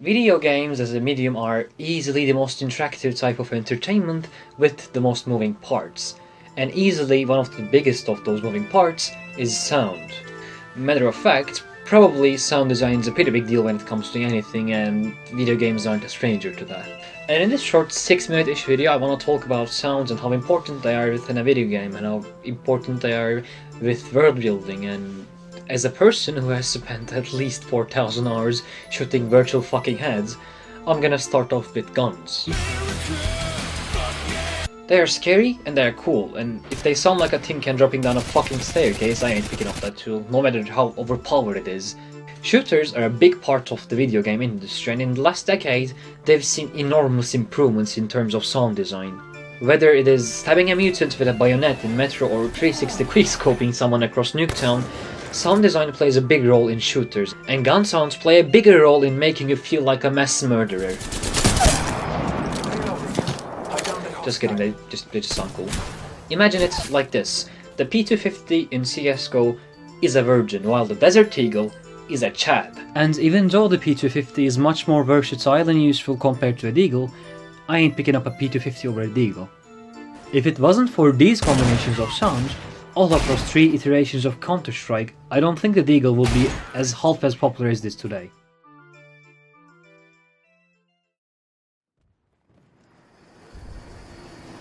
Video games as a medium are easily the most interactive type of entertainment with the most moving parts. And easily one of the biggest of those moving parts is sound. Matter of fact, probably sound design is a pretty big deal when it comes to anything, and video games aren't a stranger to that. And in this short 6-minute-ish video I want to talk about sounds and how important they are within a video game and how important they are with world building. And as a person who has spent at least 4,000 hours shooting virtual fucking heads, I'm gonna start off with guns. They are scary and they are cool, and if they sound like a tin can dropping down a fucking staircase, I ain't picking up that tool, no matter how overpowered it is. Shooters are a big part of the video game industry, and in the last decade they've seen enormous improvements in terms of sound design. Whether it is stabbing a mutant with a bayonet in Metro or 360 quickscoping someone across Nuketown, sound design plays a big role in shooters, and gun sounds play a bigger role in making you feel like a mass murderer. Just kidding, they just sound cool. Imagine it like this: the P250 in CSGO is a virgin, while the Desert Eagle is a Chad. And even though the P250 is much more versatile and useful compared to a Deagle, I ain't picking up a P250 over a Deagle. If it wasn't for these combinations of sounds, all across 3 iterations of Counter-Strike, I don't think the Deagle would be half as popular as it is today.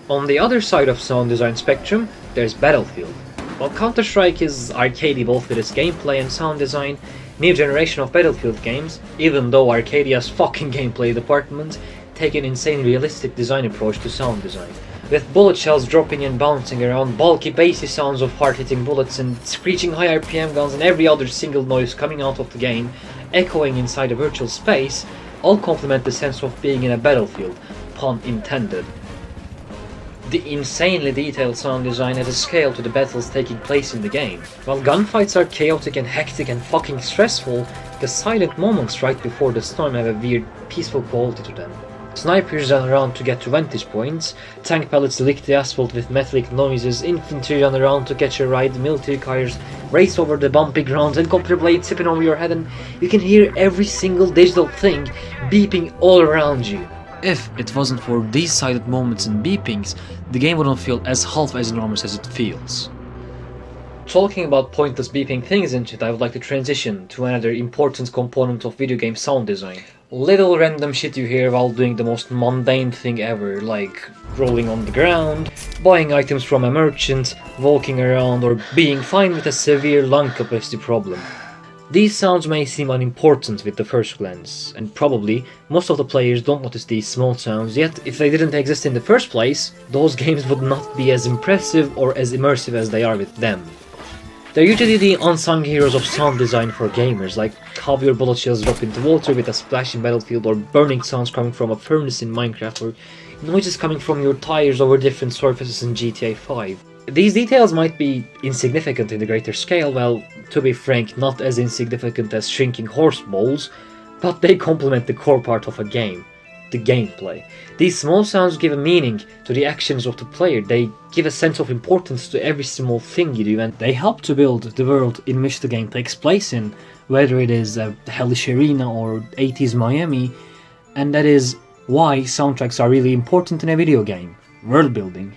On the other side of sound design spectrum, there's Battlefield. While Counter-Strike is arcadey both with its gameplay and sound design, new generation of Battlefield games, even though Arcadia's fucking gameplay department, take an insane realistic design approach to sound design. With bullet shells dropping and bouncing around, bulky bassy sounds of hard-hitting bullets and screeching high RPM guns and every other single noise coming out of the game, echoing inside a virtual space, all complement the sense of being in a battlefield, pun intended. The insanely detailed sound design adds a scale to the battles taking place in the game. While gunfights are chaotic and hectic and fucking stressful, the silent moments right before the storm have a weird, peaceful quality to them. Snipers run around to get to vantage points, tank pellets lick the asphalt with metallic noises, infantry run around to catch a ride, military cars race over the bumpy ground, helicopter blades zipping over your head, and you can hear every single digital thing beeping all around you. If it wasn't for these silent moments and beepings, the game wouldn't feel half as enormous as it feels. Talking about pointless beeping things and shit, I would like to transition to another important component of video game sound design. Little random shit you hear while doing the most mundane thing ever, like rolling on the ground, buying items from a merchant, walking around, or being fine with a severe lung capacity problem. These sounds may seem unimportant with the first glance, and probably most of the players don't notice these small sounds, yet if they didn't exist in the first place, those games would not be as impressive or as immersive as they are with them. They're usually the unsung heroes of sound design for gamers, like how your bullet shells drop into water with a splash in Battlefield, or burning sounds coming from a furnace in Minecraft, or noises coming from your tires over different surfaces in GTA 5. These details might be insignificant in the greater scale, well, to be frank, not as insignificant as shrinking horse balls, but they complement the core part of a game, the gameplay. These small sounds give a meaning to the actions of the player, they give a sense of importance to every small thing you do, and they help to build the world in which the game takes place in, whether it is a hellish arena or 80s Miami, and that is why soundtracks are really important in a video game, world building.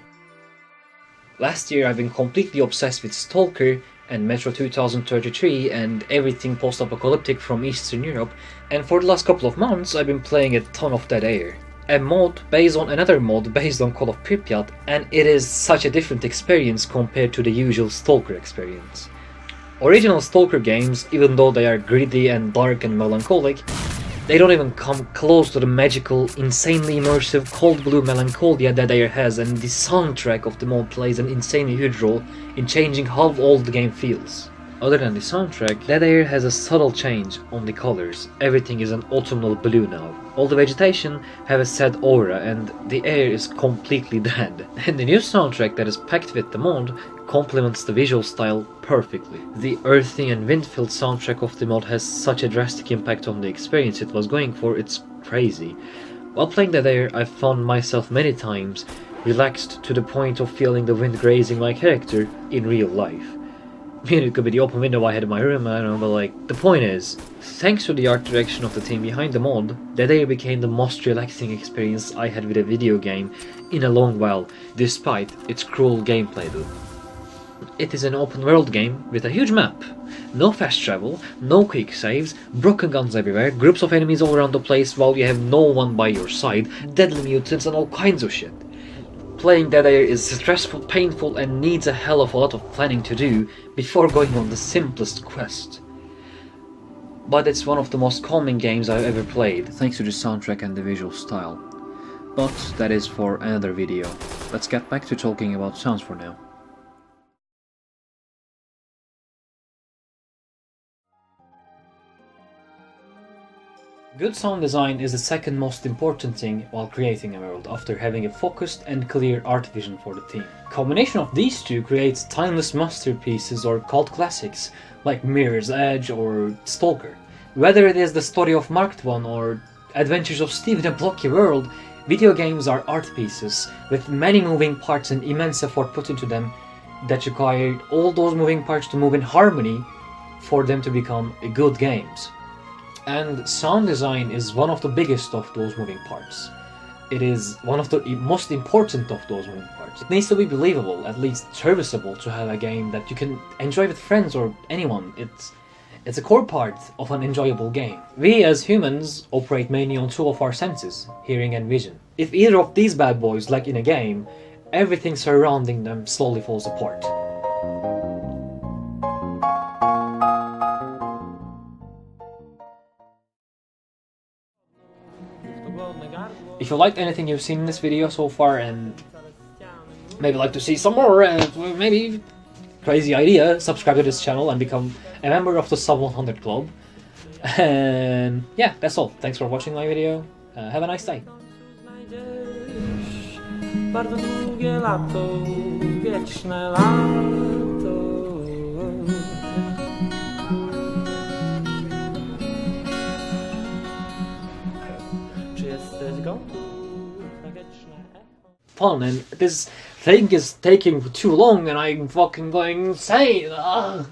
Last year I've been completely obsessed with Stalker and Metro 2033 and everything post-apocalyptic from Eastern Europe, and for the last couple of months I've been playing a ton of Dead Air. A mod based on another mod based on Call of Pripyat, and it is such a different experience compared to the usual Stalker experience. Original Stalker games, even though they are gritty and dark and melancholic, they don't even come close to the magical, insanely immersive cold blue melancholia that Air has, and the soundtrack of the mod plays an insanely huge role in changing how old the game feels. Other than the soundtrack, Dead Air has a subtle change on the colors. Everything is an autumnal blue now. All the vegetation have a sad aura and the air is completely dead. And the new soundtrack that is packed with the mod complements the visual style perfectly. The earthy and wind-filled soundtrack of the mod has such a drastic impact on the experience it was going for, it's crazy. While playing Dead Air, I found myself many times relaxed to the point of feeling the wind grazing my character in real life. It could be the open window I had in my room, I don't know, but like, the point is, thanks to the art direction of the team behind the mod, Dead Air became the most relaxing experience I had with a video game in a long while, despite its cruel gameplay loop. It is an open world game with a huge map, no fast travel, no quick saves, broken guns everywhere, groups of enemies all around the place while you have no one by your side, deadly mutants and all kinds of shit. Playing Dead Air is stressful, painful, and needs a hell of a lot of planning to do before going on the simplest quest. But it's one of the most calming games I've ever played, thanks to the soundtrack and the visual style. But that is for another video. Let's get back to talking about sounds for now. Good sound design is the second most important thing while creating a world, after having a focused and clear art vision for the team. Combination of these two creates timeless masterpieces or cult classics like Mirror's Edge or Stalker. Whether it is the story of Mark I or Adventures of Steve in a blocky world, video games are art pieces with many moving parts and immense effort put into them that require all those moving parts to move in harmony for them to become good games. And sound design is one of the biggest of those moving parts. It is one of the most important of those moving parts. It needs to be believable, at least serviceable, to have a game that you can enjoy with friends or anyone. It's a core part of an enjoyable game. We as humans operate mainly on two of our senses, hearing and vision. If either of these bad boys lack in a game, everything surrounding them slowly falls apart. If you liked anything you've seen in this video so far and maybe like to see some more, maybe crazy idea, subscribe to this channel and become a member of the Sub 100 Club. And yeah, that's all. Thanks for watching my video. Have a nice day. Bardzo długie lato, wieczne lato. Fun, and this thing is taking too long and I'm fucking going insane. Ugh.